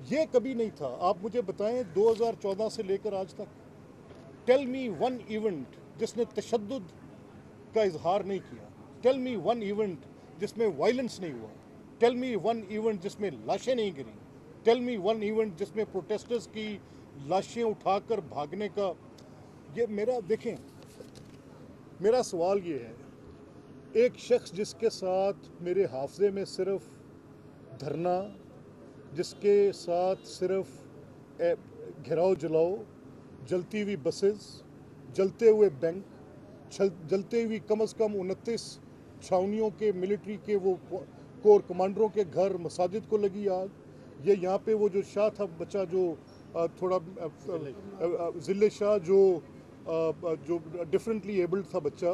ये कभी नहीं था। आप मुझे बताएं 2014 से लेकर आज तक, टेल मी वन इवेंट जिसने तशद्दुद का इजहार नहीं किया। टेल मी वन इवेंट जिसमें वायलेंस नहीं हुआ। टेल मी वन इवेंट जिसमें लाशें नहीं गिरी। टेल मी वन इवेंट जिसमें प्रोटेस्टर्स की लाशें उठाकर भागने का। ये मेरा देखें, मेरा सवाल ये है, एक शख्स जिसके साथ मेरे हाफजे में सिर्फ धरना, जिसके साथ सिर्फ घेराव जलाओ, जलती हुई बसेस, जलते हुए बैंक, जलते हुई कम से कम 29 छावनियों के मिलिट्री के वो कोर कमांडरों के घर, मसाजिद को लगी आग। ये यहाँ पे वो जो शाह था बच्चा, जो थोड़ा जिले शाह, जो डिफरेंटली एबल्ड था बच्चा,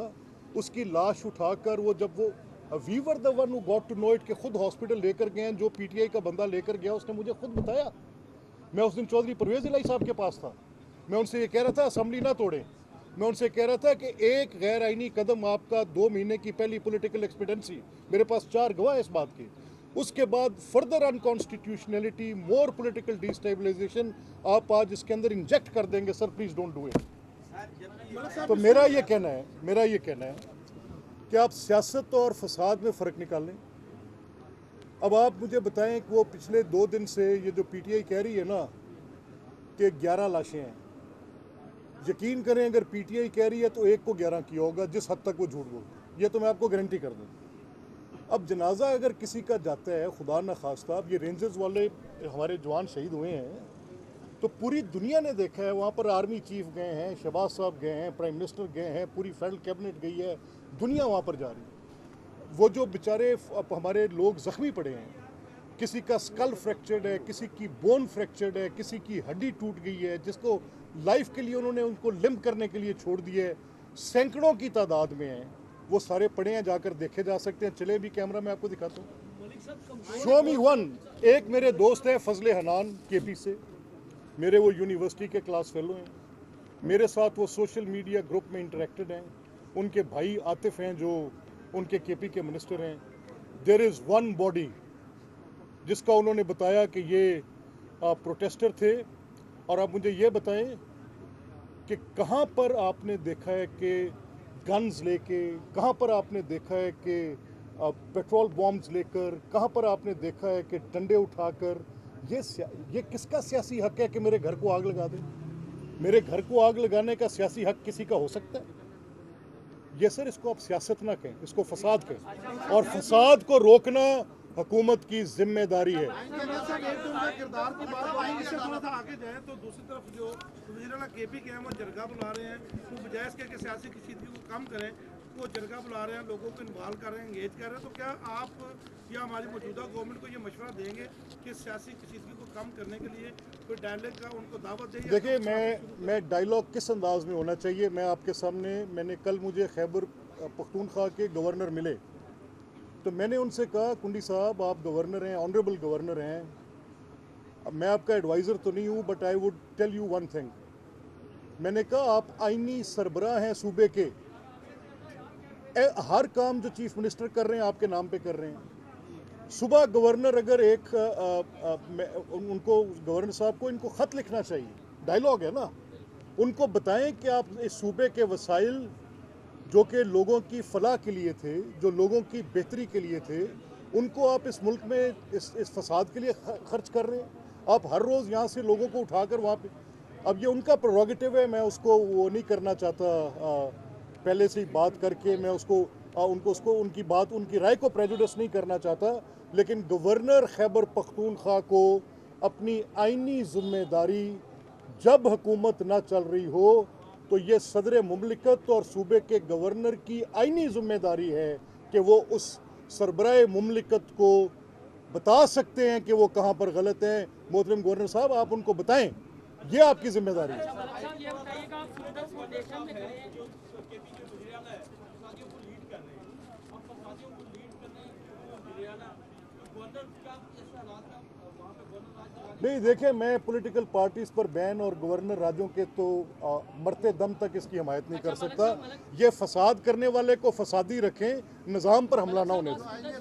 उसकी लाश उठाकर वो जब वो we were the one who got to know it, के खुद हॉस्पिटल लेकर गए हैं। जो पीटीआई का बंदा लेकर गया उसने मुझे खुद बताया। मैं उस दिन चौधरी परवेज इलाही साहब के पास था। मैं उनसे ये कह रहा था असेंबली ना तोड़ें। मैं उनसे कह रहा था कि एक गैर आईनी कदम आपका 2 महीने की पहली पॉलिटिकल एक्सपीडेंसी, मेरे पास 4 गवाह है इस बात के, उसके बाद फर्दर अनकॉन्स्टिट्यूशनलिटी, मोर पॉलिटिकल डिस्टेबलाइजेशन आप आज इसके अंदर इंजेक्ट कर देंगे। Sir please don't do it. तो मेरा ये कहना है कि आप सियासत और फसाद में फ़र्क निकालें। अब आप मुझे बताएं कि वो पिछले 2 दिन से ये जो पीटीआई कह रही है ना कि 11 लाशें हैं, यकीन करें अगर पीटीआई कह रही है तो 1 को 11 किया होगा, जिस हद तक वो झूठ बोलते, ये तो मैं आपको गारंटी कर दूँ। अब जनाजा अगर किसी का जाता है, खुदा न खास्ता, अब ये रेंजर्स वाले हमारे जवान शहीद हुए हैं, तो पूरी दुनिया ने देखा है। वहाँ पर आर्मी चीफ गए हैं, शहबाज साहब गए हैं, प्राइम मिनिस्टर गए हैं, पूरी फेडरल कैबिनेट गई है, दुनिया वहाँ पर जा रही है। वो जो बेचारे हमारे लोग ज़ख्मी पड़े हैं, किसी का स्कल फ्रैक्चर्ड है, किसी की बोन फ्रैक्चर्ड है, किसी की हड्डी टूट गई है, जिसको लाइफ के लिए उन्होंने उनको लिम्प करने के लिए छोड़ दिए, सैकड़ों की तादाद में हैं। वो सारे पड़े हैं, जाकर देखे जा सकते हैं। चले भी कैमरा में आपको दिखाता हूँ। शो मी वन। एक मेरे दोस्त है फजले हनान केपी से, मेरे वो यूनिवर्सिटी के क्लास फेलो हैं, मेरे साथ वो सोशल मीडिया ग्रुप में इंटरेक्टेड हैं। उनके भाई आतिफ हैं जो उनके केपी के मिनिस्टर हैं। देयर इज़ वन बॉडी जिसका उन्होंने बताया कि ये प्रोटेस्टर थे। और आप मुझे ये बताएं कि कहाँ पर आपने देखा है कि गन्स लेके, कहाँ पर आपने देखा है कि पेट्रोल बॉम्ब्स लेकर, कहाँ पर आपने देखा है कि डंडे उठाकर। ये किसका सियासी हक है कि मेरे घर को आग लगा दे? मेरे घर को आग लगाने का सियासी हक किसी का हो सकता है? ये सर, इसको आप सियासत ना कहें, इसको फसाद कहें, और फसाद को रोकना हुकूमत की जिम्मेदारी है। किरदार की बात इससे थोड़ा सा आगे जाए तो दूसरी तरफ जो केपी के हैं वो जरगा बुला रहे हैं, वो बजाय इसके कि सियासी कशीदगी को कम करें, वो जरगा बुला रहे हैं, लोगों को इन्वॉल्व कर रहे हैं, एंगेज कर रहे हैं। तो क्या आप या हमारी मौजूदा गवर्नमेंट को ये मशवरा देंगे कि सियासी कशीदगी को कम करने के लिए कोई डायलॉग का उनको दावत दें? देखिए, मैं डायलॉग किस अंदाज में होना चाहिए मैं आपके सामने, मैंने कल मुझे खैबर पख्तूनख्वा के गवर्नर मिले, तो मैंने उनसे कहा कुंडी साहब आप गवर्नर हैं, ऑनरेबल गवर्नर हैं, अब मैं आपका एडवाइज़र तो नहीं हूँ, but I would tell you one thing. मैंने कहा आप आईनी सरबराह हैं सूबे के, हर काम जो चीफ मिनिस्टर कर रहे हैं आपके नाम पे कर रहे हैं। सुबह गवर्नर अगर उनको गवर्नर साहब को इनको ख़त लिखना चाहिए, डायलॉग है ना, उनको बताएं कि आप इस सूबे के वसाइल जो कि लोगों की फलाह के लिए थे, जो लोगों की बेहतरी के लिए थे, उनको आप इस मुल्क में इस फसाद के लिए खर्च कर रहे हैं। आप हर रोज़ यहाँ से लोगों को उठाकर वहाँ पे, अब ये उनका प्रोरोगेटिव है, मैं उसको वो नहीं करना चाहता पहले से ही बात करके, मैं उनकी बात, उनकी राय को प्रेजुडिस नहीं करना चाहता। लेकिन गवर्नर खैबर पख्तूनख्वा को अपनी आईनी जिम्मेदारी, जब हुकूमत ना चल रही हो तो ये सदर मुमलिकत और सूबे के गवर्नर की आईनी जिम्मेदारी है कि वो उस सरबराह मुमलिकत को बता सकते हैं कि वो कहाँ पर गलत है। मोहतरम गवर्नर साहब आप उनको बताएं, ये आपकी जिम्मेदारी है। नहीं देखें, मैं पॉलिटिकल पार्टीज पर बैन और गवर्नर राज्यों के तो मरते दम तक इसकी हिमायत नहीं कर सकता। ये फसाद करने वाले को फसादी रखें, निज़ाम पर हमला ना होने दें।